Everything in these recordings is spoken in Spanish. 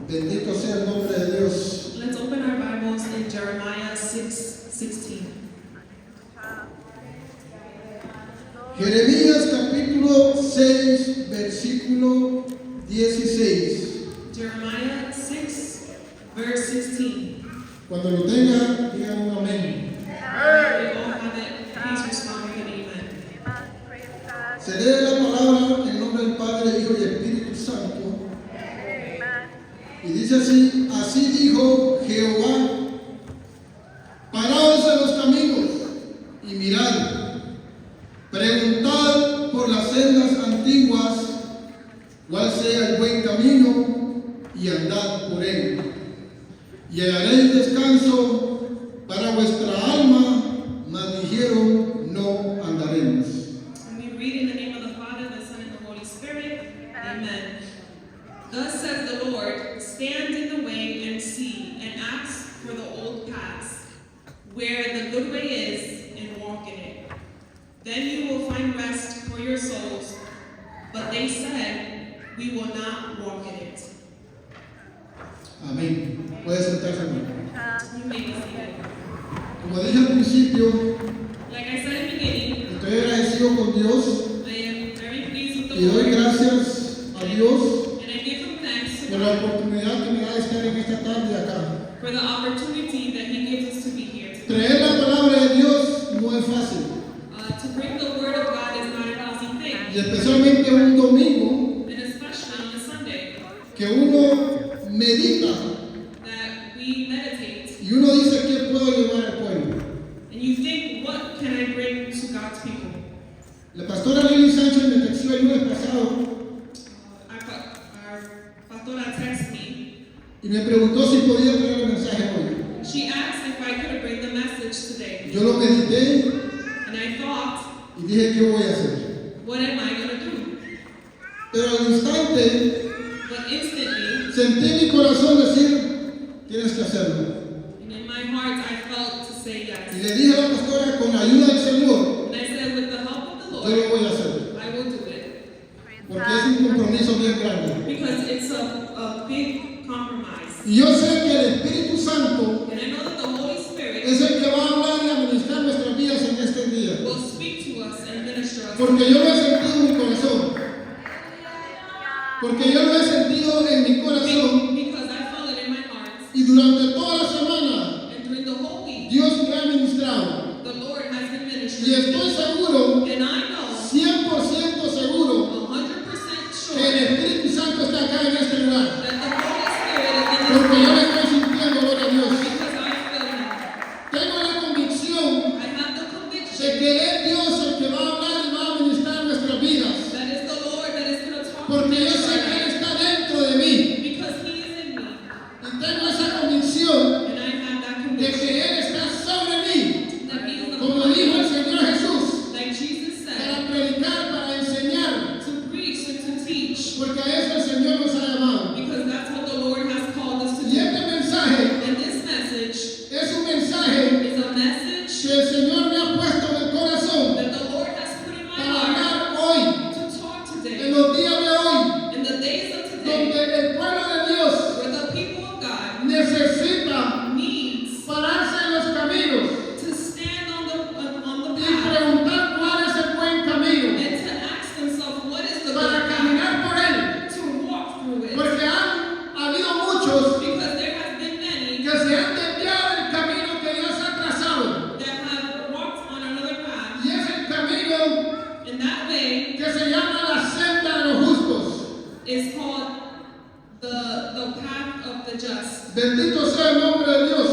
Bendito sea el nombre de Dios. Let's open our Bibles in Jeremiah 6:16. Jeremías capítulo 6, versículo 16. Jeremiah 6, verse 16. Cuando lo tenga, digan un amén. We all have it. Please respond with an amen. Se lee la palabra en nombre del Padre, Hijo y Espíritu Santo. Y dice así: así dijo Jehová, paraos en los caminos y mirad, preguntad por las sendas antiguas cuál sea el buen camino y andad por él, y hallaréis descanso para vuestra alma, mas dijeron, no andaremos. And we read in the name of the Father, the Son, and the Holy Spirit. Amen. Thus says the Lord, stand in the way and see, and ask for the old paths, where the good way is, and walk in it. Then you will find rest for your souls. But they said, we will not walk in it. Amén. Puede sentarse, hermano. You may be seated. Como dije al principio, Like I said in the beginning, estoy agradecido con Dios I am very pleased with y the doy Lord, gracias a Dios and I give him thanks to por la God oportunidad que me da de estar en esta tarde acá. for the opportunity that he gives us to be here today. Traer la palabra de Dios no es fácil, To bring the word of God is not an easy y thing, especialmente un domingo and especially on a Sunday que uno medita that we meditate y uno dice qué puedo llevar al pueblo. and you think, what can I bring to God's people? La pastora Lili Sánchez me textó el lunes pasado Our pastora texted me. y me preguntó si podía traer el mensaje hoy. She asked if I could bring the message today, Yo lo medité and I thought, y dije, ¿qué voy a hacer? what am I going to do? Pero al instante But instantly, sentí en mi corazón decir, tienes que hacerlo. and in my heart, I felt to say Y yes. le dije a la pastora, con la ayuda del Señor, And I said, with the help of the yo lo Lord, voy a hacer. I will do it. Porque es un compromiso bien grande. Because it's a big compromise. Y yo sé que el Espíritu Santo And I know that the Holy Spirit es el que va a hablar y a ministrar nuestras vidas en este día. will speak to us and minister us. Porque yo lo he sentido en mi corazón. Porque yo lo he sentido en mi corazón. Because I felt it in my heart. Y durante toda la semana, And during the whole week, Dios me ha ministrado. the Lord has been Y ministering. estoy seguro, And I know 100% seguro, 100% que el sure Espíritu Santo está acá en este lugar. that the Holy Spirit is in Porque this yo me place. estoy sintiendo, gloria a Dios. Because I feel Him. Tengo la convicción I have the de conviction que es Dios el que va a hablar y va a ministrar nuestras vidas. that it's the Lord that is going to talk to Porque me yo sé que Él está dentro de mí. because He is in me. Y tengo esa convicción And I have that de conviction que Él está sobre mí. that He is Como the dijo el Lord. Señor Jesús, Like Jesus said, para predicar, para enseñar. to preach and to teach. Porque a eso el Señor nos ha llamado. Because that's what the Lord has called us to Y do. este mensaje And this message es un mensaje is a message que el Señor me ha puesto en el corazón that the Lord has put in my para heart hablar hoy, to talk en today. los días de hoy, In the days of today, donde el pueblo de Dios where the people of God necesita needs pararse en los caminos to stand on the y path preguntar cuál es el buen camino and to ask themselves, what is the para good path caminar por él. to walk through it? Porque han habido muchos Because there have been many que se han desviado del camino que Dios ha trazado. that have walked on another path. Y es el camino In that way, que se llama la senda de los justos. is called the path of the just. Bendito sea el nombre de Dios.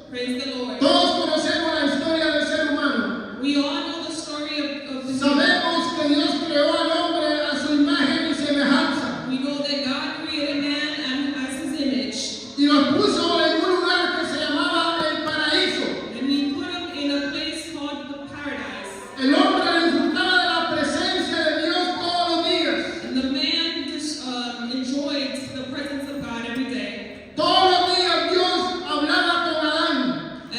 Praise the Lord. Todos conocemos la historia del ser humano. We all know the story of the Sabemos que Dios creó al hombre a su imagen y semejanza We know that God created man and as His image, y lo puso en un lugar que se llamaba el paraíso. and He put him in a place called the paradise. El hombre disfrutaba de la presencia de Dios todos los días. And the man just enjoyed the presence of God every day. Todos los días Dios hablaba con Adán.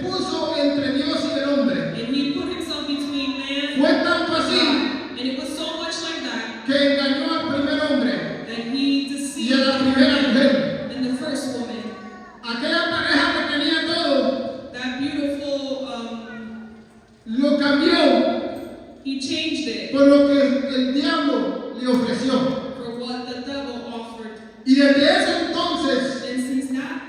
puso entre Dios y el hombre. And he put himself between man Fue and tanto God. así And it was so much like that que engañó al primer hombre that he y a deceived la primera mujer. and the first woman. Aquella pareja que tenía todo, That beautiful, lo cambió he changed it por lo que el diablo le ofreció. for what the devil offered. Y desde ese entonces, And since that,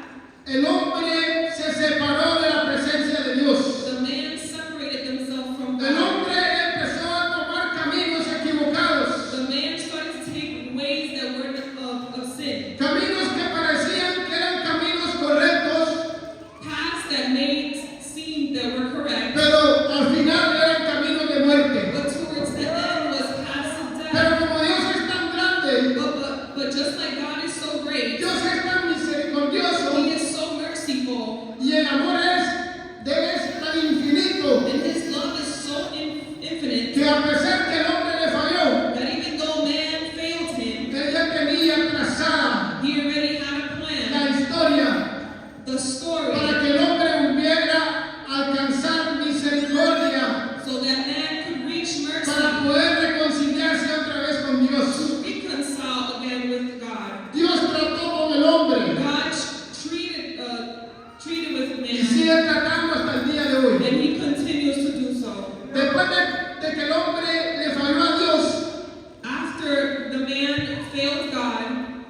el hombre se separó de la presencia de Dios. the man separated himself from El God. hombre empezó a tomar caminos equivocados, The man started to take ways that were of sin, caminos que parecían que eran caminos correctos, paths that made seem that were correct, pero al final eran caminos de muerte. but towards the end was paths of Pero death. como Dios es tan grande, But just like God is so great, Dios es tan misericordioso He is so merciful, y el amor de Él es tan infinito and His love is so infinite que a pesar que el hombre le falló, that even though man failed him, Él ya tenía trazada He already had a plan, la historia the story, para que el hombre volviera a alcanzar misericordia, so that man could reach mercy para poder reconciliarse otra vez con Dios. to reconcile again with God. Dios trató con el hombre God treated with y man, sigue tratando hasta el día de hoy. and He continues to do so. Después de que el hombre le falló a Dios, After the man failed God,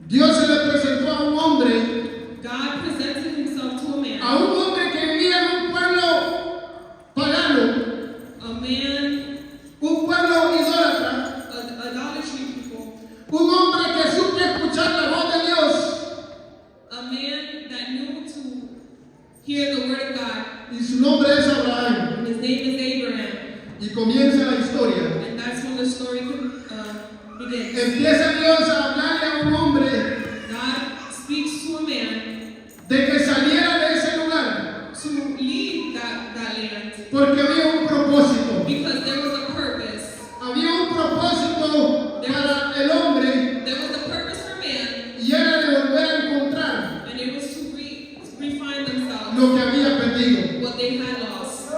Dios se le presentó a un hombre, God presented Himself to a man, a un hombre que vivía en un pueblo pagano, a man, un pueblo idólatra, idolatry people, un hombre que supo escuchar la voz de Dios a man that knew to hear the word of God. y su nombre es Abraham. His name is Abraham, Y comienza la historia. and that's when the story begins. Empieza Dios a hablarle a un hombre God speaks to a man de que saliera de ese lugar to leave that land porque había un propósito. because there was a purpose. Había un propósito para el hombre There was a purpose for man, y era de volver a encontrar and it was to refine themselves lo que había perdido. what they had lost.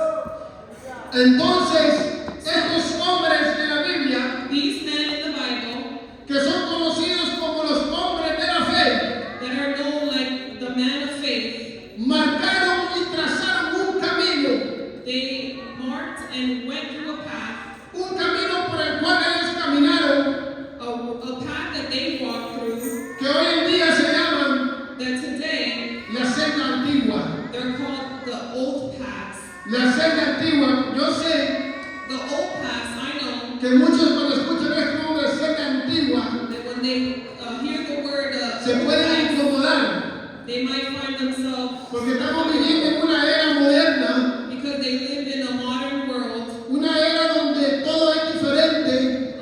Entonces, estos hombres de la Biblia, These men in the Bible que son conocidos como los hombres de la fe, that are known like the man of faith, marcaron y trazaron un camino, they marked and went through a path, un camino por el cual ellos caminaron, a path that they walked through, que hoy en día se llaman that today la senda antigua. they're called the old paths. La senda antigua, yo sé The old paths, I know que muchos cuando escuchan este nombre senda antigua, that when they hear the word se pueden incomodar, they might find themselves, porque estamos viviendo en una era moderna, because they live in a modern world, una era donde todo es diferente,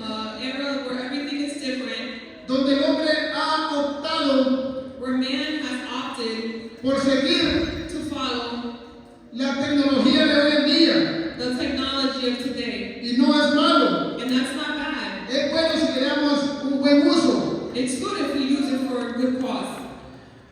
era where everything is different, donde el hombre ha optado where man has opted por seguir to follow la tecnología de hoy en día. the technology of today. Y no es malo, And that's not bad. es bueno si le damos un buen uso, It's good if we use it for a good cause.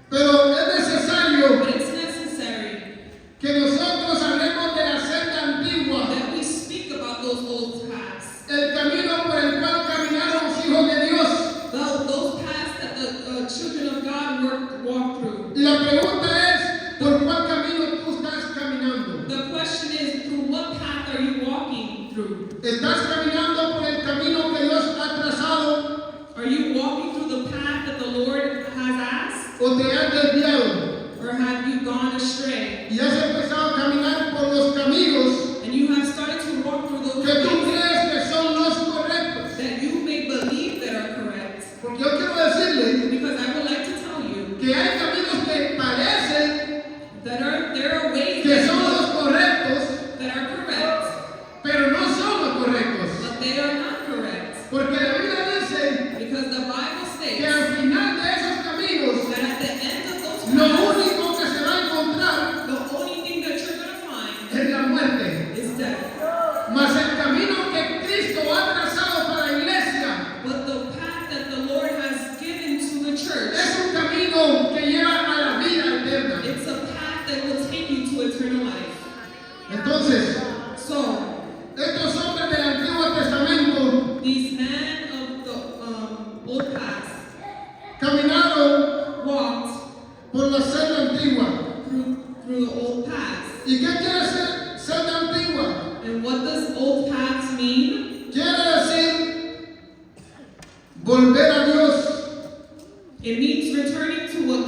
pero es necesario But it's necessary que nosotros hablemos de la senda antigua, that we speak about those old paths. el camino por el cual caminaron los hijos de Dios. Those paths that the children of God walk through. La pregunta es, ¿por cuál camino tú estás caminando? The question is, through what path are you walking through? ¿Estás caminando por el camino que Dios ha trazado Are you walking through the path that the Lord has asked? o te has desviado Or have you gone astray? y has empezado a caminar por los caminos And you have started to walk through those que tú ways crees que son los correctos? that you may believe that are correct? Porque yo quiero decirle Because I would like to tell you que hay caminos que parecen that there are ways que son that los correctos, are correct, pero no son los correctos. but they are not correct. Porque la Biblia dice Because the Bible que states al final de esos caminos, that at the end of those lo paths, único que se va a encontrar the only thing that old paths. ¿Y qué quiere decir senda antigua? And what does old paths mean? Quiere decir volver a Dios, It means returning to what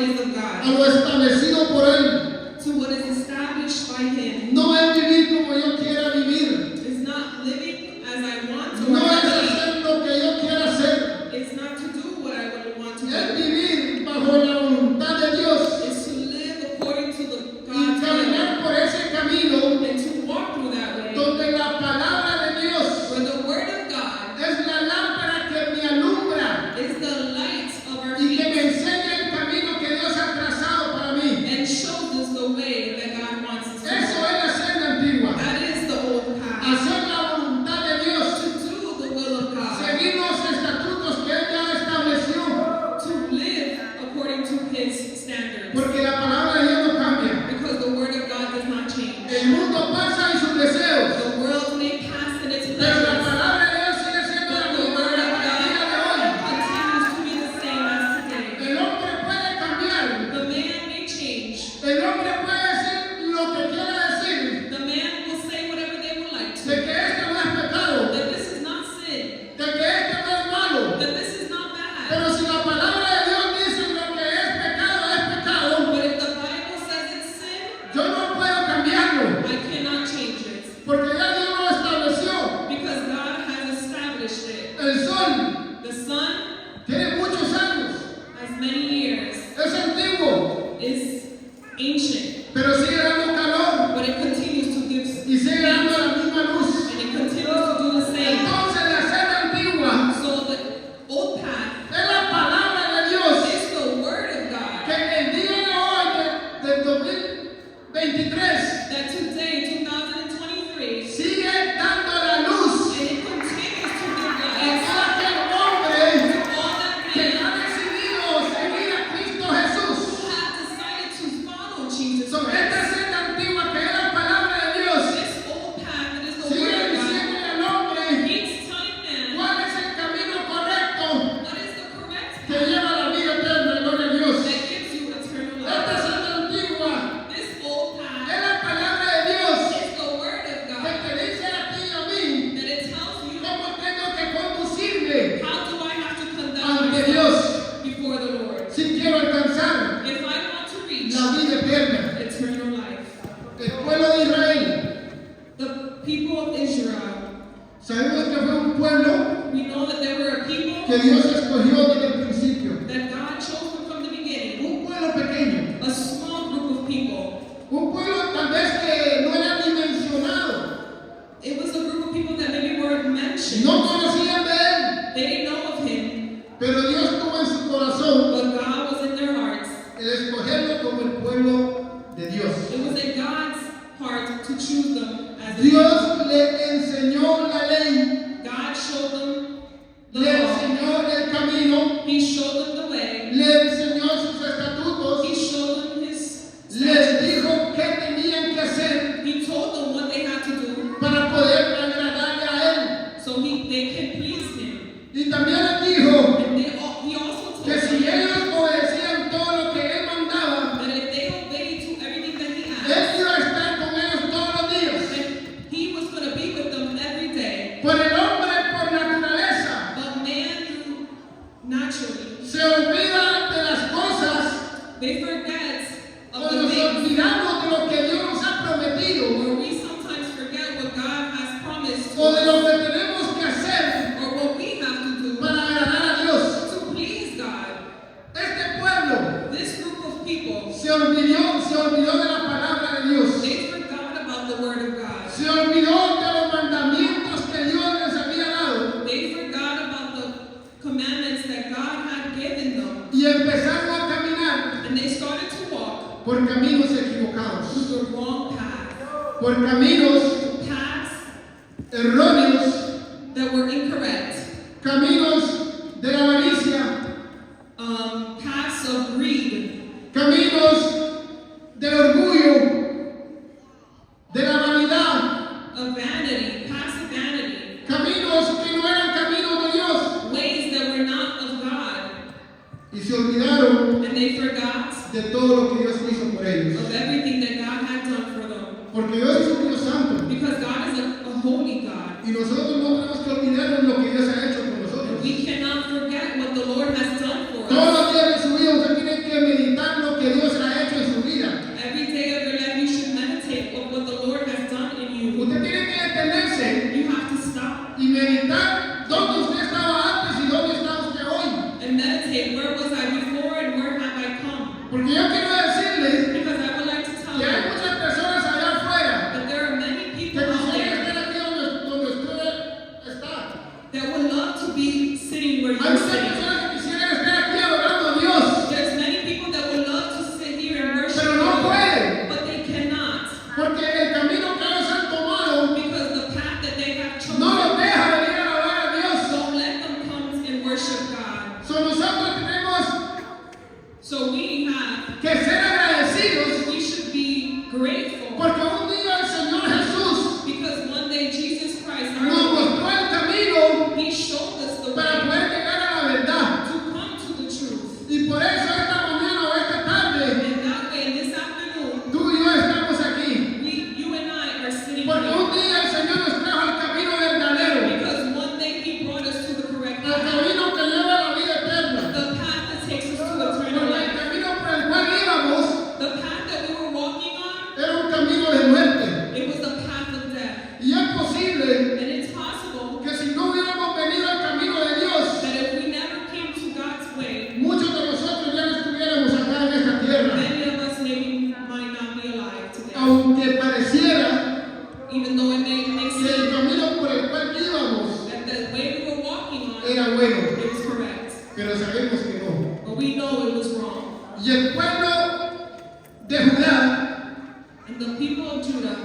is of a God, lo establecido por Él. to what is established by Him. No es vivir como yo quiera vivir. It's not living as I want to. No or es as I hacer lo que yo quiera hacer. It's not to do what I would want to Es do. vivir bajo la voluntad de Dios It's to live according to the y God's will caminar por ese camino and to walk through that way. donde la palabra de Dios Where the word of God es la lámpara que me alumbra is the light of our y que feet me enseña el camino que Dios ha trazado para mí. and shows us the way that God wants us to Eso go. es la senda antigua. That is the old path. Hacer la voluntad de Dios, To do the will of God. seguir los estatutos que Él ya estableció, To live according to His standards. porque la palabra de Dios no cambia. Because the word of God does not change. El mundo pasa y sus deseos, The world may pass in its pero la pleasures, palabra de Dios sigue siendo la but the misma word of hasta el día de hoy. God continues to be the same as today. El hombre puede cambiar, The man may change. el hombre puede decir lo que quiera decir, The man will say whatever they would like de to. que esto no es pecado, That this is not sin. de que esto no es malo, That this is not bad. pero si la palabra de Dios dice lo que es pecado, But if the Bible says it's sin, yo no puedo cambiarlo, I cannot change it. porque ya Dios lo estableció. Because God has established it. El sol The sun tiene muchos años, has many years, es antiguo, is ancient, pero sigue dando calor but it continues to give y sigue dando heat, la misma luz. and it continues to do the same. Entonces la senda antigua So the old path es la palabra de Dios is the word of God. que en el día de hoy del 2023 That today, 2023, sigue dando la luz and it continues to give a light todo aquel hombre to all that que men ha decidido seguir a Cristo Jesús. who have decided to follow Jesus Sobre esta Christ. senda antigua que es la palabra de Dios, This old path that is the sigue word of God diciéndole al hombre keeps telling man cuál es el camino correcto what is the correct que path lleva a la vida eterna, gloria a Dios. that gives you eternal Esta life. senda antigua This old es path la palabra de Dios is the word of que God te dice a ti y a mí that it tells you cómo tengo que conducirme how do I have to conduct ante myself Dios before the Lord. si quiero alcanzar If I want to reach la vida eterna. eternal life. El pueblo de Israel, The people of Israel, sabemos que fue un pueblo we know that there were a people que Dios escogió desde el principio. that God chose them from the beginning. Un pueblo pequeño, A small group of people. un pueblo tal vez que no era ni mencionado, It was a group of people that maybe weren't mentioned. no conocían de Él, They didn't know of Him, pero Dios tuvo en su corazón but God was in their hearts. el escogerlo como el pueblo de Dios. It was in God's heart to choose them as a Dios le enseñó la ley, God showed them the le law. enseñó el camino, He showed them the way. le enseñó sus estatutos, He showed them His les statutes. dijo qué tenían que hacer He told them what they had to do para poder agradarle a Él. so they can please Him. Y también les dijo And He also told que si them ellos obedecían todo lo que Él mandaba, that if they obeyed to everything that He Él asked, iba a estar con ellos todos los días. that He was going to be with them every day. Pues el hombre por naturaleza But man, through naturally, se olvida de las cosas they forget o of the nos things, olvidamos de lo que Dios nos ha prometido where we sometimes forget what God has promised to o de lo us, que tenemos que hacer or what we have to do para agradar a Dios. to please God. Este pueblo This group of people, se olvidó de la palabra de Dios. they forgot about the word of God. Se olvidó de los mandamientos que Dios les había dado They forgot about the commandments that God had given them, y empezaron a caminar and they started to walk por caminos equivocados, through the wrong path, por caminos paths erróneos, that were incorrect, caminos de la avaricia, paths of greed, caminos del orgullo, de la vanidad, of vanity, paths of vanity, caminos que no eran caminos de Dios, ways that were not of God, y se olvidaron and they forgot de todo lo que Dios hizo por aunque pareciera even though it may que el seem camino por el cual íbamos that the way we were walking on, era bueno, it was correct. pero sabemos que no. But we know it was wrong. Y el pueblo de Judá And the people of Judah,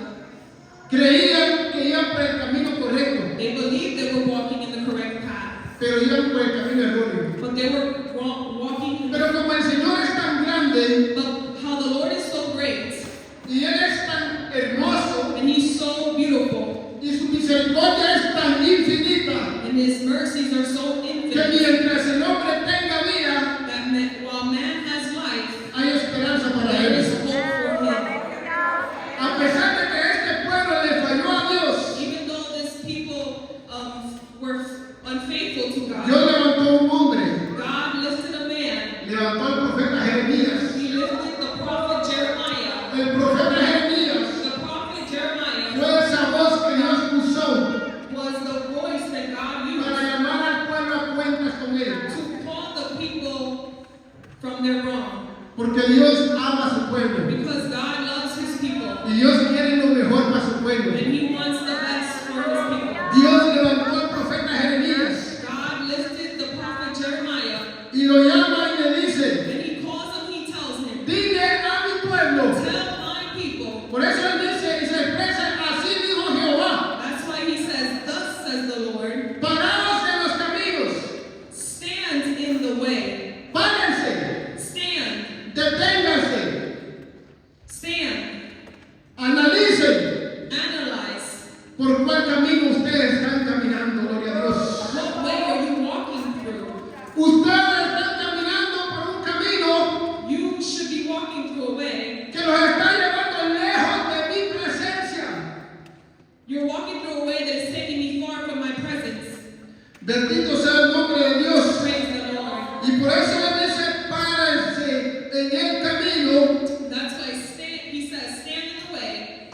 creían que iban por el camino correcto, they believed they were walking in the correct path. pero iban por el camino erróneo. But they were walking, Pero como el Señor es tan grande but how the Lord is so great, y Él es tan hermoso and He's so beautiful, y su misericordia es tan infinita and His mercies are so que infinite, mientras el hombre tenga vida that while man has life, hay esperanza para there is él. hope for him. A pesar de que este pueblo le falló a Dios, Even though this people were unfaithful to God, Dios levantó un hombre, God lifted a man. levantó al profeta Jeremías. He lifted the prophet Jeremiah. El profeta Jeremías The prophet Jeremiah fue esa voz que Dios usó was the voice that God used para llamar al pueblo a cuentas con él. to call the people from their wrong. Porque Dios ama a su pueblo Because God loves His people, y Dios quiere lo mejor para su pueblo. and He wants the best for His people. Dios levantó al profeta Jeremías God lifted the prophet Jeremiah, y lo llama y le dice, and He calls him, He tells him, dile a mi pueblo. tell my people. Por eso él dice y se expresa, así dijo Jehová, That's why He says, thus says the Lord, paraos en los caminos, stand in the way. párense, Stand. deténganse, Stand. analicen Analyze. por cuál camino ustedes están caminando, gloria a Dios. What way are you walking through? Ustedes están caminando por un camino You should be walking through a way. que los está llevando lejos de mi presencia. You're walking through a way that is taking me far from my presence. Bendito sea el nombre de Dios. Praise the Lord. Y por eso él dice, párense en el camino That's why He says, stand in the way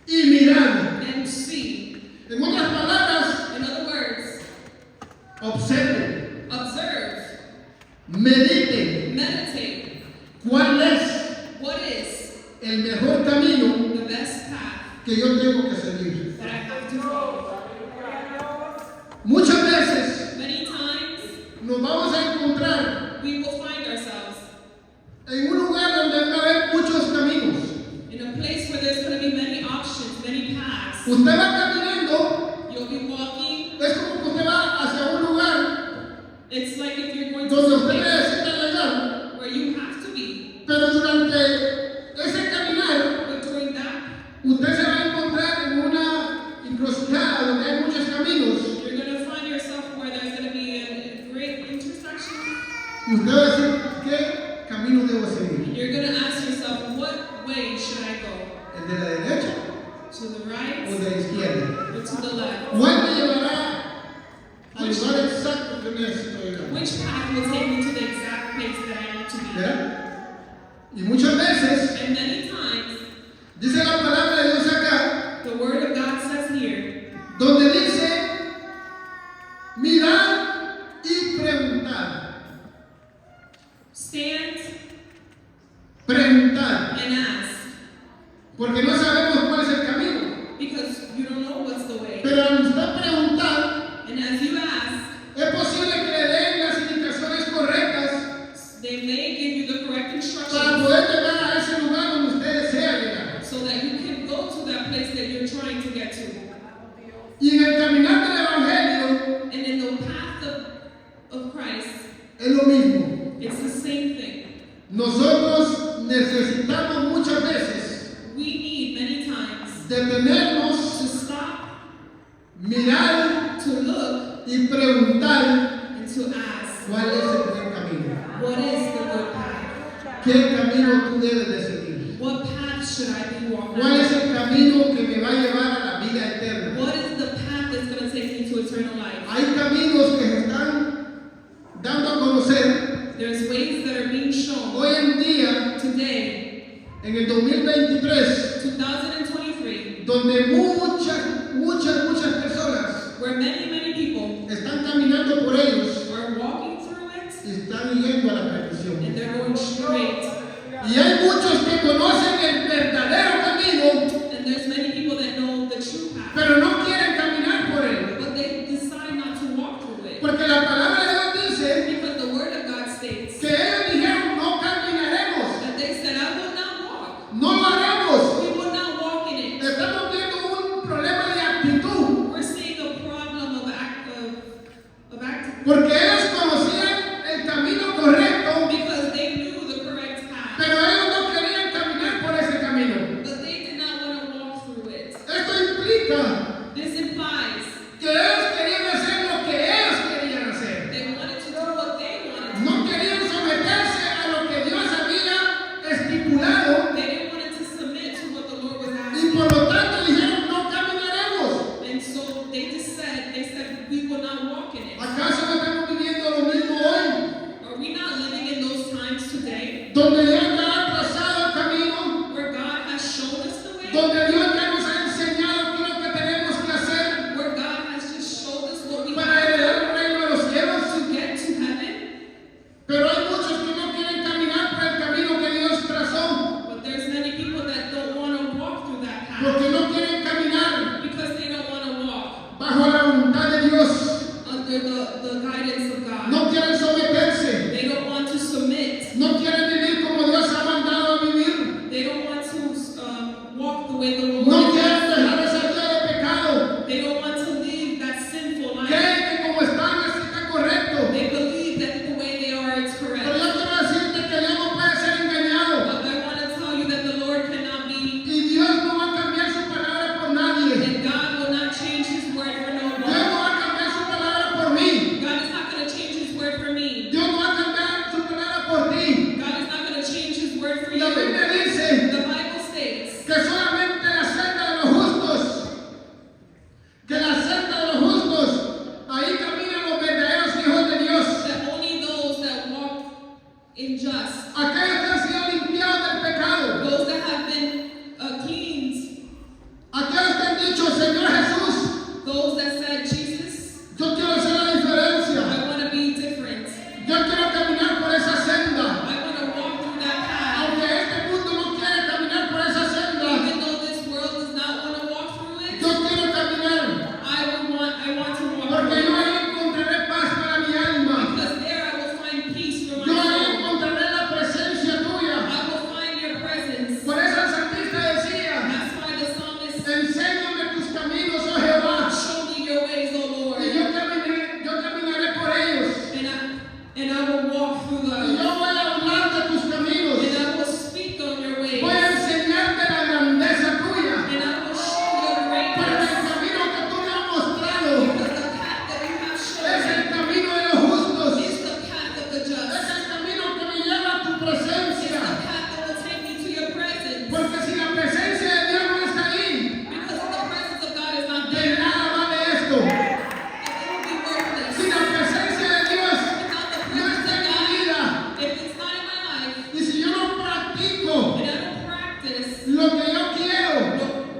y mirad. and see. En otras palabras, In other words, observen, observe, mediten meditate. cuál es What is el mejor camino the best path que yo tengo que seguir. that I have to follow? Muchas veces Many times nos vamos a encontrar we will find ourselves en un lugar donde va a haber muchos caminos. in a place where there's going to be many options, many paths. Usted va caminando, You'll be walking. es como que usted va hacia un lugar It's like if you're going to donde some usted place necesita llegar, where you have to be. pero durante ese caminar But during that, usted se va a encontrar en una encrucijada donde hay muchos caminos you're going to find yourself where there's going to be a great intersection. y usted va a decir, ¿qué camino debo seguir? You're going to ask yourself, what way should I go? ¿El de la derecha To the o right de la izquierda? or to the left? ¿Cuál me llevará al lugar exacto que necesito llegar? Which path will take me to the exact place that I need to be? ¿Verdad? Y muchas veces And many times, dice la palabra de Dios acá, the Word of God says here, donde dice, mirad y preguntad. stand Preguntad. and ask. Porque no sabemos cuál es el camino. Because you don't know what's the way. Pero al usted preguntar, And as you ask, es posible que le den las indicaciones correctas they may give you the correct para instructions poder llegar a ese lugar donde usted desea llegar. so that you can go to that place that you're trying to get to. Y en el caminar del Evangelio And in the path of Christ, es lo mismo. it's the same thing. Nosotros necesitamos muchas veces We need many times detenernos, to stop, mirar to look, y preguntar and to ask, cuál es el buen camino. what is the good path? ¿Qué camino tú debes de seguir? What path should I be walking? ¿Cuál es el camino que me va a llevar a la vida eterna? What is the path that's going to take me to eternal life? Hay caminos que se están dando a conocer There's ways that are being shown hoy en día, today, en el 2023, 2023, donde muchas personas where many people están caminando por ellos are walking through it y están yendo a la perdición. and they're going straight. Y hay muchos que conocen el verdadero Porque ellos conocían el camino correcto, because they knew the correct path, pero ellos no querían caminar por ese camino. but they did not want to walk through it. Esto implica This implies que ellos querían hacer lo que ellos querían hacer. they wanted to do what they wanted to No querían someterse a lo que Dios había estipulado do. They didn't want to submit to what the Lord was y asking. por lo tanto dijeron no caminaremos. And so they said, we will not walk in it. ¿Acaso no estamos viviendo lo mismo hoy? Are we not living in those times today Donde Dios ya ha trazado el camino, where God has shown us the way? donde Dios ya nos ha enseñado qué es lo que tenemos que hacer Where God has just showed us what we para have heredar el reino de los cielos. to get to heaven? Pero hay muchos que no quieren caminar por el camino que Dios trazó, But there's many people that don't want to walk through that path porque no quieren caminar because they don't want to walk bajo la voluntad de Dios, under the guidance of God. no quieren someterse, They don't want to submit. no quieren vivir como Dios ha mandado a vivir, They don't want to walk the way the Lord no has quieren asked dejar them. esa vida de pecado. They don't want to live that sinful life. Creen que como están así está correcto. They believe that the way they are is Pero correct. yo quiero decirte que Dios no puede ser engañado But I want to tell you that the Lord cannot be, y Dios no va a cambiar su palabra por nadie. and God will not change His word for no Dios one. no va a cambiar su palabra por mí. God is not going to change His word for me. Dios no va a cambiar su palabra por ti. God is not going to change His word for La you. Biblia dice The Bible states que solamente la senda de los justos, que la senda de los justos, ahí caminan los verdaderos hijos de Dios. that only those that walk in just, Aquellos que han sido limpiados del pecado, those that have been cleansed, aquellos que han dicho, Señor Jesús, those that said, Jesus, yo quiero hacer la diferencia. I want to be different. Yo quiero caminar por esa senda. I want to walk through that path. Aunque este mundo no quiere caminar por esa senda, Even though this world does not want to walk through it, yo quiero caminar. I want to walk Porque through yo it. ahí encontraré paz para mi alma. Because there I will find peace for my Yo ahí soul. encontraré la presencia tuya. I will find your presence. Por eso el salmista decía, That's why the psalmist enséñame tus caminos, oh Jehová, show me your ways, O Lord, y yo caminaré por ellos. and I will walk through Y them, yo voy a hablar de tus caminos. and I will speak on your ways, Voy a enseñarte la grandeza tuya. and I will show your Porque greatness, el camino que tú me has mostrado because the path that you have es shown el camino de los justos. me is the path of the Es just, el camino que me lleva a tu the presencia. path that will take me to your presence, Porque si la presencia de Dios no está ahí, because if the presence of God is not de there, nada vale esto. it will be worthless. Si la presencia de Dios Without the no presence está of en mi God, vida, if it's not in my life, y si yo no practico and I don't practice lo que yo quiero,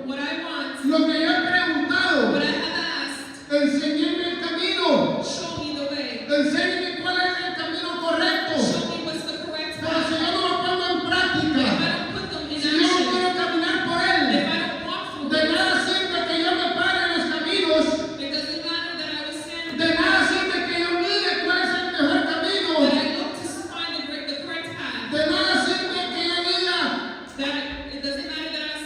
what I want, lo que yo he preguntado, what I have asked, enséñame el camino, show me the way. enséñame cuál es el camino correcto. Show me what's the correct Pero si path. yo no lo pongo en If práctica, I don't put them in si yo no action, quiero caminar por if él, I don't walk through de them, nada sirve que yo me pare en los caminos, it doesn't matter that I was standing de nada sirve que yo mire cuál es el mejor camino, that I look to find the correct path. de nada sirve que yo diga, That it doesn't matter that I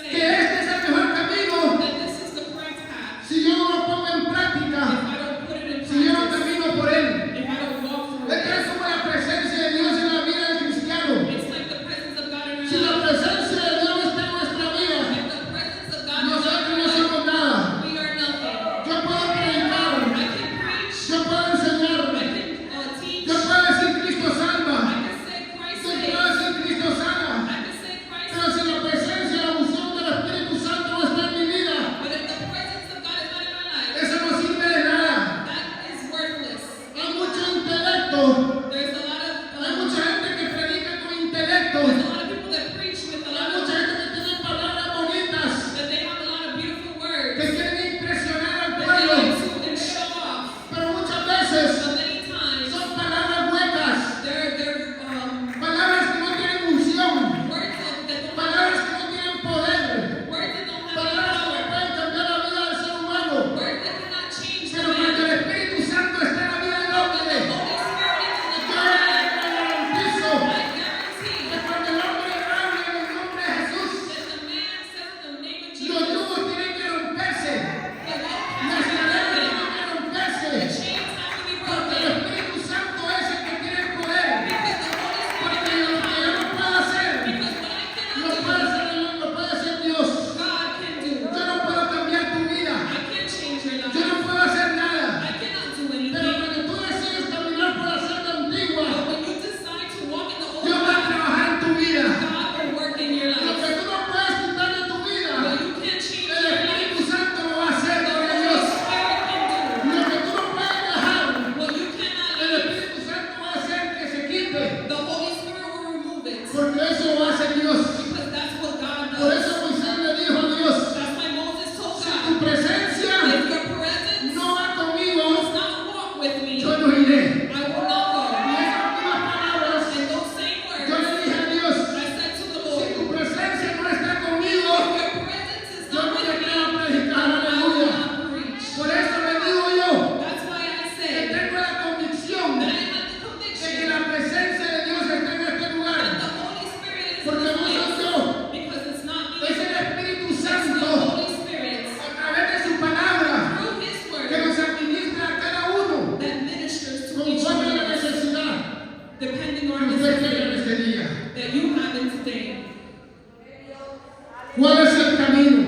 ¿Cuál es el camino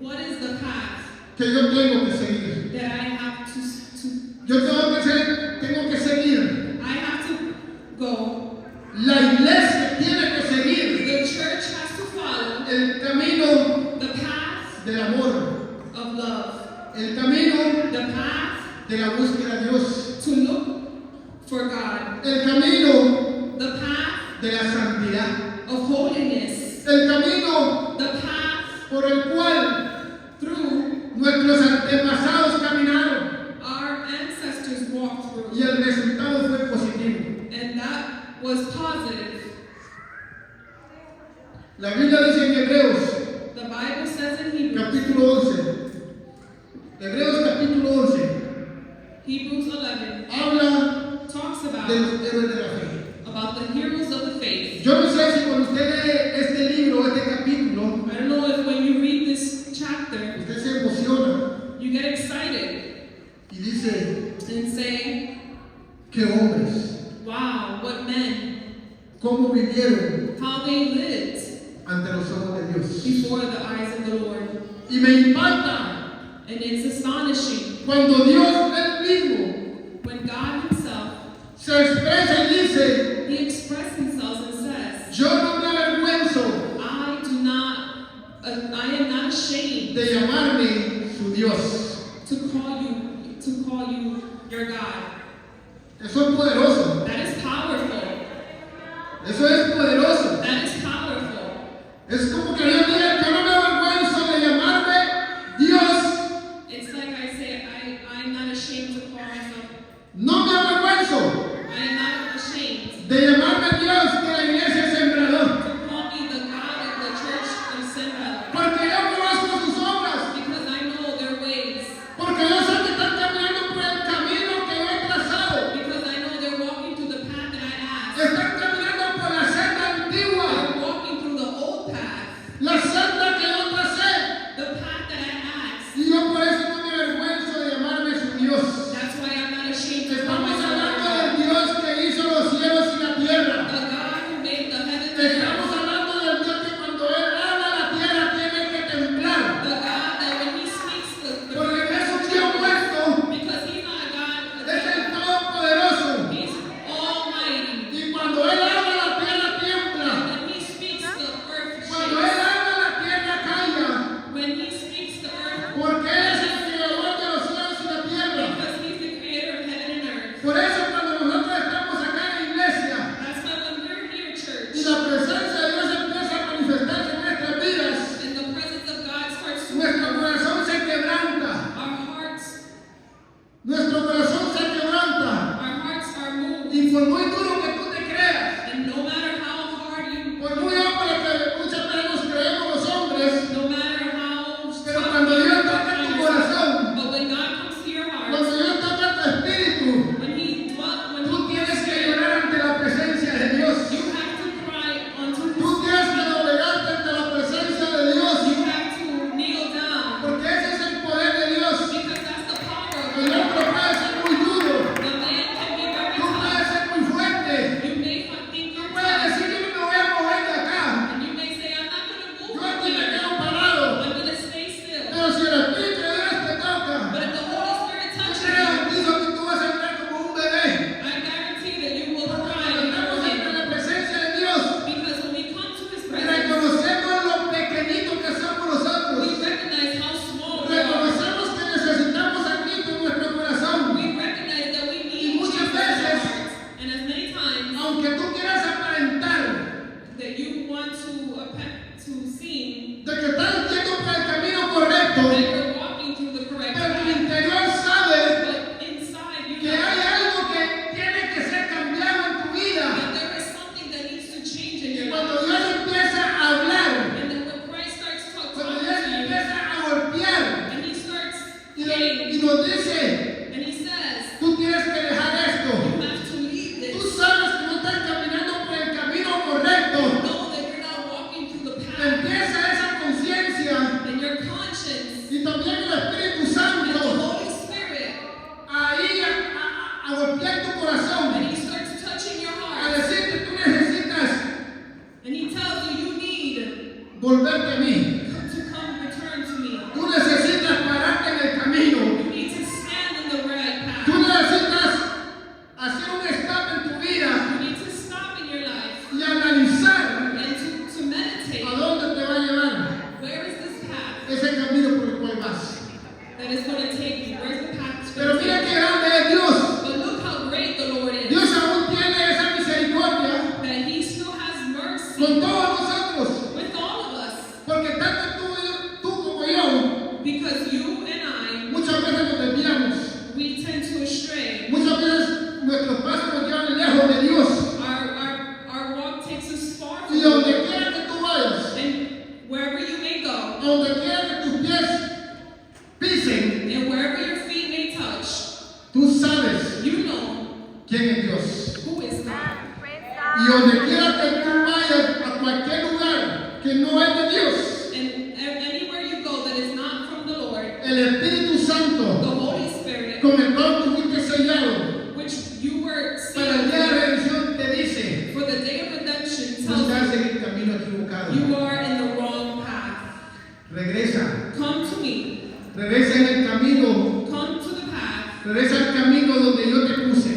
What is the path que yo tengo que seguir? that I have to Yo tengo que seguir. I have to go. La iglesia tiene que seguir The church has to follow el camino the path del amor, of love, el camino the path de la búsqueda de Dios, to look for God, el camino the path de la santidad, of holiness, el camino the path por el cual through nuestros antepasados caminaron our ancestors walked through. y el resultado fue positivo. And that was positive. La Biblia dice en Hebreos The Bible says in Hebrews, capítulo 11, Hebreos capítulo 11, Hebrews 11, habla talks de about los héroes de la fe. the heroes of the faith. Yo no sé si cuando usted lee este libro, este capítulo, I don't know if when you read this chapter, usted se emociona you get excited y dice, and say, qué hombres, wow, what men, cómo vivieron how they lived ante los ojos de Dios. before the eyes of the Lord. Y me impacta And it's astonishing cuando Dios él mismo when God Himself, se expresa y dice, He expressed Himself and says, yo no me avergüenzo I am not ashamed de llamarme su Dios. to call you your God. Eso es poderoso. That is powerful. Eso es poderoso. That is powerful. Es como que Dios diga, yo no me avergüenzo de llamarme Dios. It's like I say, I'm not ashamed to call myself. No me avergüenzo I am not ashamed de llamarme Dios de la iglesia Sembrador. to call me the God of the church of Sembrador. Porque yo conozco sus obras. Because I know their ways. Porque yo sé que están caminando por el camino que yo he trazado. Because I know they're walking through the path that I asked. Están caminando por la senda antigua. They're walking through the old path. La senda que yo tracé. The path that I asked. Y yo por eso no me avergüenzo de llamarme su Dios. That's why I'm not ashamed to call Estamos myself hablando God. del Dios que hizo los cielos y la tierra. The God who made the heavens and Estamos earth. hablando del Dios que cuando Él habla la tierra tiene que temblar. The God that when He speaks, Porque es un Dios muerto. because He's not a God, Es el Todopoderoso. He's almighty. Y cuando Él habla la tierra tiembla. When He speaks, the earth Cuando Él shakes. habla la tierra calla. When He speaks, the earth, Porque Él es el creador de los cielos y la tierra. because He's the creator of heaven and earth. Por eso cuando nosotros estamos acá en la iglesia That's why when we're here, church, y la presencia de Dios empieza a manifestarse en nuestras vidas, and the presence of God starts to nuestro corazón se quebranta. Nuestro corazón se quebranta. our hearts are moved. Y por muy duro que tú te creas, And no matter how hard you, por muy hombre que muchas veces nos creemos los hombres, no matter how pero tough cuando you Dios are toca on tu yourself, corazón, but when God comes to your heart, cuando Dios toca tu espíritu, when He tú tienes que llorar ante la presencia de Dios. you have to cry unto Tú His tienes que doblegarte ante la presencia de Dios, You have to kneel down, porque ese es el poder de Dios. because that's the power of El God. hombre puede ser muy duro, The man can be very tú puedes tough. ser muy fuerte, You may think tú you're puedes tough, decir yo no me voy a mover de acá, and you may say, I'm not going to yo move aquí from me here. quedo parado, I'm going to stay still. pero si el Espíritu de Dios te toca, But if the Holy Spirit yo touches te you, garantizo que tú vas a entrar como un bebé. I guarantee that you will Porque cry cuando before estamos ante Him. la presencia de Dios, Because when we come to His presence, reconocemos lo pequeñito que somos we nosotros. recognize how small we are. Reconocemos que necesitamos a Cristo en nuestro corazón. We recognize that we need Y muchas Jesus in our veces, hearts. And as many times Aunque tú quieras aparentar that you want to seem de que estás yendo por el camino correcto, that you're walking through the correct pero tu path, interior sabe but inside you que know hay algo que tiene que ser cambiado en tu vida. that there is something that needs to change in Y your cuando life. Dios empieza a hablar, And then when Christ starts cuando talking Dios to you, empieza a golpear and He starts y saying, nos dice, and He says, tú tienes que dejar esto. you have to leave Tú this. sabes que no estás caminando por el camino correcto. Know that you're not walking through the path, Empieza esa conciencia and your conscience y volverte a mí. to come return to me. Tú necesitas pararte en el camino. You need to stand in the right path. Tú necesitas hacer un stop en tu vida You need to stop in your life y analizar and to meditate. a dónde te va a llevar Where is this path ese camino por el cual vas. that is going to take you? Where's the path that's Pero going to mira take qué you? grande es Dios. But look how great the Lord is. Dios aún tiene esa misericordia That He still has mercy con todos nosotros. with all of us. Porque tanto tú como yo, Because you and I, muchas veces nos desviamos. we tend to astray. Muchas veces nuestros pasos nos llevan lejos de Dios. Our walk takes us far from Y the donde Lord. quiera que tú vayas, And wherever you may go, donde quiera que tus pies pisen, and wherever your feet may touch, tú sabes you know quién es Dios. who is God. Y donde quiera que tú vayas, a cualquier lugar que no es de Dios, And anywhere you go that is not from the Lord, el Espíritu the Santo, Holy Spirit, con el cual tuviste sellado, which you were para el día de sealed redención te dice, for the day of redemption, tú tells estás you en el camino equivocado. you are in the wrong path. Regresa, Come to me. regresa en el camino, Come to the path. regresa al camino donde yo te puse.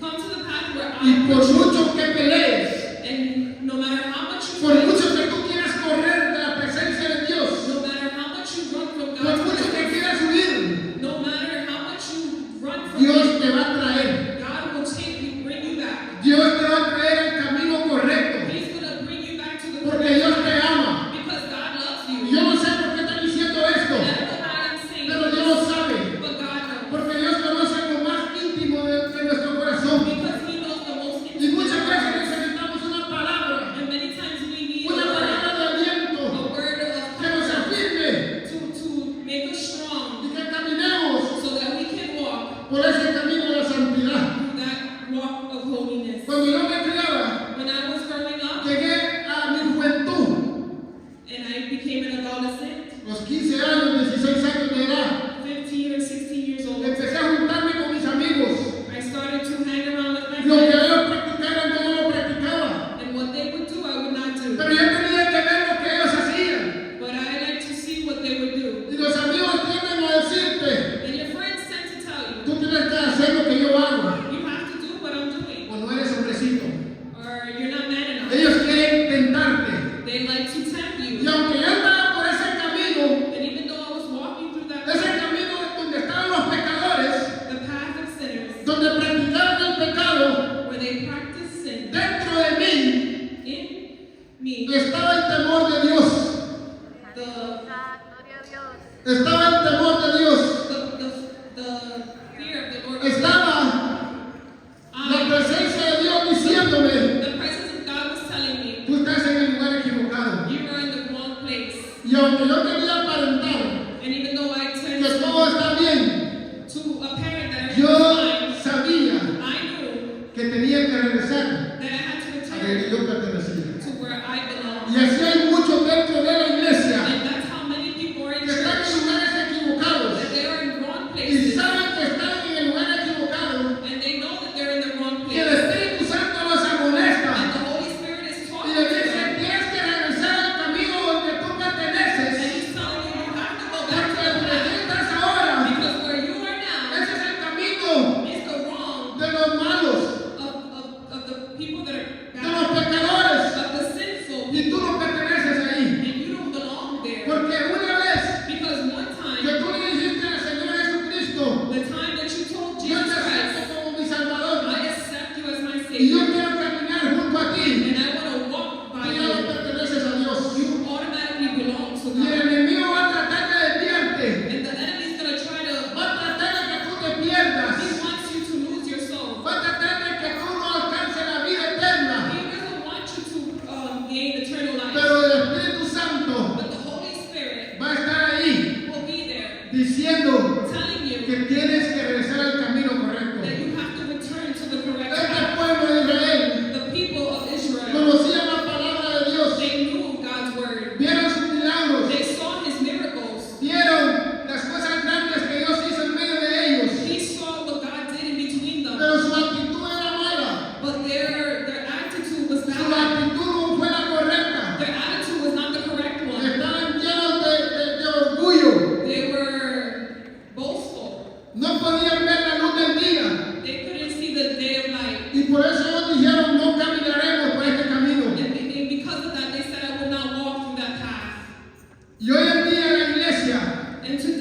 Come to the path where Y I por put you. mucho que pelees, And no matter how much you por fight, mucho que tú quieras correr de la presencia de Dios, no matter how much you run from por God's mucho que presence, quieras huir, no matter how much you run from Dios Him, te va a traer. God will take you, bring you back. Dios te va a traer al camino correcto, He's going to bring you back to the porque Dios te ama. because God loves Y you. yo no sé por qué estoy diciendo esto, And I don't know why I'm saying pero this, Dios lo sabe, but God knows. porque Dios conoce lo más íntimo de nuestro corazón. Because He knows the most Y intimate muchas of veces our hearts. necesitamos una palabra, And many times we need una a palabra de aliento word of que nos comfort afirme to make us strong y que caminemos so that we can walk por ese camino de la santidad. through that walk of holiness. Cuando yo me criaba, When I was growing up llegué a mi juventud, and I became an adolescent, los 15 años, 16 años de edad, 15 or 16 years old, empecé a juntarme con mis amigos. I started to hang around with my Lo que friends. ellos practicaban, yo no lo practicaba. And what they would do, I would not do. Pero yo tenía que ver lo que ellos hacían. But I like to see what they would do. Y los amigos tienden a decirte, And your friends tend to tell you, tú tienes que hacer lo que yo hago. you have to do what I'm doing, O no eres hombrecito. or you're not man enough. Ellos quieren tentarte. They like to tempt Y you. aunque yo estaba por ese camino, And even though I was walking through that ese path, camino donde estaban los pecadores, the path of sinners, donde practicaban el pecado, where they practice sin, dentro de mí in me, estaba el temor de Dios. Estaba el temor de Dios. the fear of the Lord, Estaba la presencia de Dios diciéndome, the presence of God was telling me, tú estás en el lugar equivocado. you are in the wrong place. Y aunque yo quería aparentar And even though I turned que todo está bien, to a parent that everything was yo fine, sabía I knew que tenía que regresar that I had to a return donde yo pertenecía. to where I belong. Y así hay muchos dentro de la iglesia And that's how many people are in que están church, en lugares equivocados that they are in wrong y places, saben que están en el lugar equivocado and they know that they're in the wrong y el place. Espíritu Santo los And amonesta the Holy Spirit is y talking les to dice, them, tienes que regresar al camino donde tú and perteneces He's telling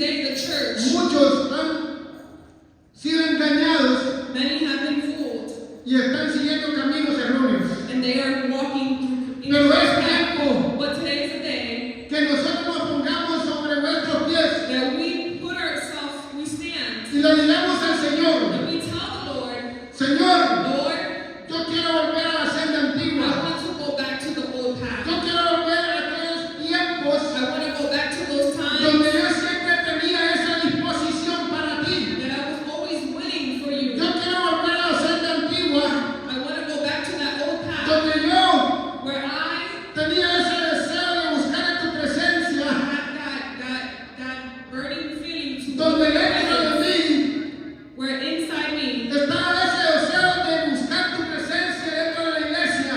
today the church, muchos han sido engañados many have been fooled, y están siguiendo caminos erróneos. and they are walking through Pero es path. tiempo But today is the day que nosotros nos pongamos sobre nuestros pies that we put ourselves, we stand, y le digamos al Señor, and we tell the Lord, Señor, Lord, yo quiero volver a la senda I antigua. want to go back to the old path. Yo quiero volver a aquellos tiempos I want to go back to those times donde yo siempre tenía esa disposición para ti. that I was always willing for you. Yo quiero volver a la senda antigua I want to go back to that old path donde yo where I tenía ese deseo de buscar en tu presencia, had that burning feeling to donde be dentro de present, mí where inside me estaba ese deseo de buscar tu presencia dentro de la iglesia,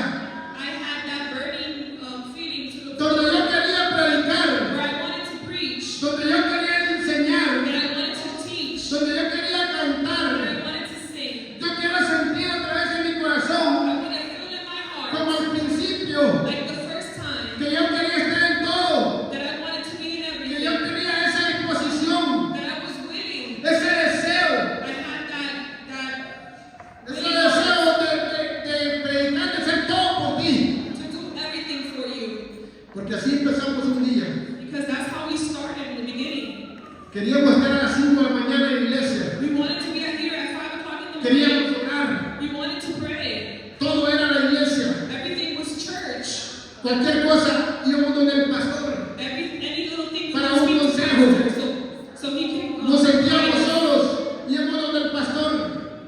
I had that burning feeling to look donde yo forward, quería predicar, where I wanted to preach, donde yo quería enseñar, that I wanted to teach, donde yo quería that cantar. I wanted to sing. Yo quiero sentir a través de mi corazón, I want to feel in my como heart, al principio, like the first time, que yo quería estar en todo, that I wanted to be in que yo everything, tenía esa disposición, that I was willing. ese deseo I had that de predicar, de hacer todo por ti. to do everything for you, Porque así empezamos un día. because that's how we started in the beginning. Queríamos estar a las 5 de la mañana en la iglesia. We wanted to be here at 5 o'clock in the Queríamos morning. orar. We wanted to pray. Todo era la iglesia. Everything was church. Cualquier cosa íbamos donde el pastor. Any little thing Para we un would speak to consejo. pastor, so he can Nos sentíamos guide us. solos. Íbamos donde el pastor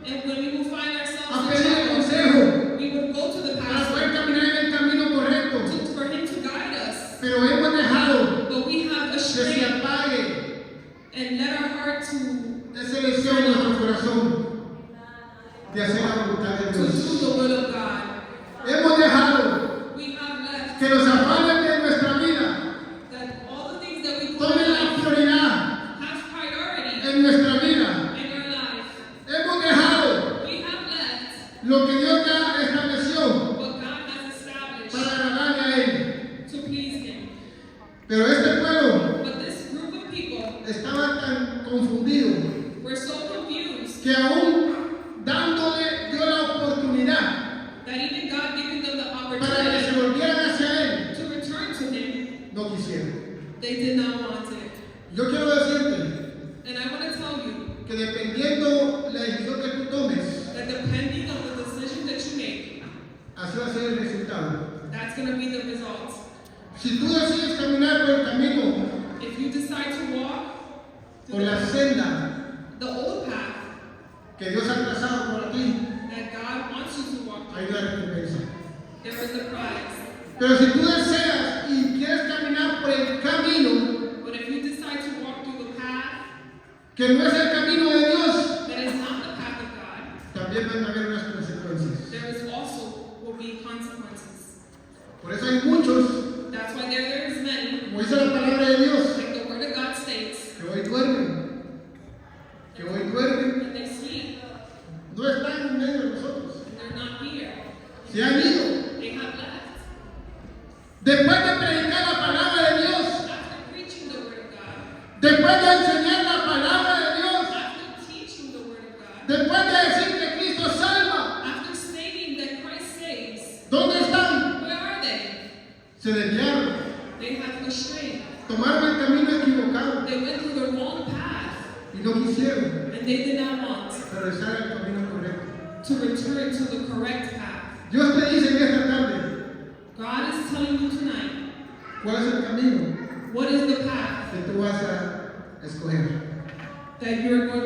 And when we would find a ourselves in pedir trouble, consejo we would go to the para pastor poder caminar en el camino correcto. for him to guide us. Pero hemos dejado But we have a que se strength apague and let our heart to ese deseo en nuestro corazón de hacer la voluntad de do Dios. the will of God. Hemos dejado We have left que los afanes de nuestra vida that all the things that we put tomen in la life prioridad have priority en nuestra vida. in our life. Hemos dejado We have left lo que Dios ya estableció what God has established para agradarle a Él. to please Him. Pero este pueblo But this group of people estaba tan confundido were so confused que aún dándole dio la oportunidad that even God giving them the para que se opportunity volvieran hacia Él, to return to Him, no quisieron. they did not want it. Yo quiero decirte And I want to tell you que dependiendo la decisión que tú tomes, that depending on the decision that you make, así va a ser el resultado. that's going to be the result. Si tú decides caminar por el camino, If you decide to walk por la senda the old path que Dios ha trazado para ti, that God wants you to walk, hay una recompensa. there is the prize. Pero si tú deseas y quieres caminar por el camino But if you decide to walk through the path que no es el camino de Dios, that is not the path of God, también van a haber unas consecuencias. there is also will be consequences. Por eso hay muchos, That's why there is many, como dice la palabra de Dios, like the word of God states, que hoy duermen, and they sleep, no están en medio de nosotros, and they're not here. se han ido. They have left. Después de predicar la palabra de Dios, After preaching the word of God, después de enseñar la palabra de Dios, after teaching the word of God, después de decir que Cristo salva, after stating that Christ saves, ¿dónde están? where are they? Se desviaron, They have strayed. tomaron el camino equivocado They went through the wrong path, y no quisieron and they did not want regresar al camino correcto. to return to the correct path. Dios te dice en esta tarde, God is telling you tonight, ¿cuál es el camino what is the path que tú vas a escoger? that you're going to